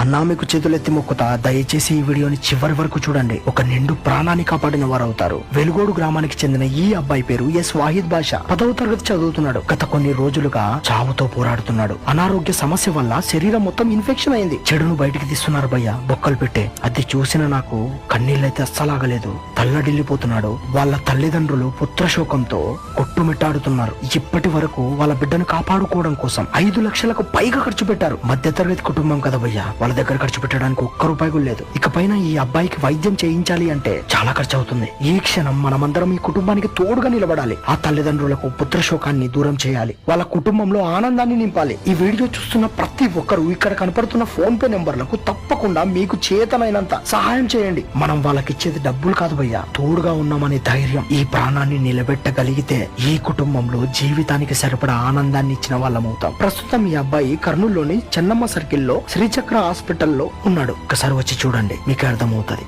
అన్నా మీకు చేతులెత్తి మొక్కుతా, దయచేసి ఈ వీడియోని చివరి వరకు చూడండి. ఒక నిండు ప్రాణాన్ని కాపాడిన వారు అవుతారు. వెలుగోడు గ్రామానికి చెందిన ఈ అబ్బాయి పేరు ఎస్ వాహిద్ బాషా. 10వ తరగతి చదువుతున్నాడు. గత కొన్ని రోజులుగా చావుతో పోరాడుతున్నాడు. అనారోగ్య సమస్య వల్ల శరీరం మొత్తం ఇన్ఫెక్షన్ అయింది. చెడును బయటికి తీస్తున్నారు భయ్య, బొక్కలు పెట్టే. అది చూసిన నాకు కన్నీళ్ళైతే అస్సలాగలేదు. తల్లడిల్లిపోతున్నాడు. వాళ్ళ తల్లిదండ్రులు పుత్రశోకంతో కొట్టుమిట్టాడుతున్నారు. ఇప్పటి వరకు వాళ్ళ బిడ్డను కాపాడుకోవడం కోసం 5 లక్షలకు పైగా ఖర్చు పెట్టారు. మధ్యతరగతి కుటుంబం కదా భయ్య, వాళ్ళ దగ్గర ఖర్చు పెట్టడానికి ఒక్క రూపాయి కూడా లేదు. ఇకపైన ఈ అబ్బాయికి వైద్యం చేయించాలి అంటే చాలా ఖర్చు అవుతుంది. ఈ క్షణం మనమందరం ఈ కుటుంబానికి తోడుగా నిలబడాలి. ఆ తల్లిదండ్రులకు పుత్రశోకాన్ని దూరం చేయాలి. వాళ్ళ కుటుంబంలో ఆనందాన్ని నింపాలి. ఈ వీడియో చూస్తున్న ప్రతి ఒక్కరు ఇక్కడ కనపడుతున్న ఫోన్ పే నెంబర్లకు తప్పకుండా మీకు చేతనైనంత సహాయం చేయండి. మనం వాళ్ళకిచ్చేది డబ్బులు కాదు భయ్య, తోడుగా ఉన్నామనే ధైర్యం. ఈ ప్రాణాన్ని నిలబెట్టగలిగితే ఈ కుటుంబంలో జీవితానికి సరిపడా ఆనందాన్ని ఇచ్చిన వాళ్ళమవుతాం. ప్రస్తుతం ఈ అబ్బాయి కర్నూలులోని చెన్నమ్మ సర్కిల్లో శ్రీచక్ర హాస్పిటల్లో ఉన్నాడు. ఒకసారి వచ్చి చూడండి, మీకు అర్థమవుతుంది.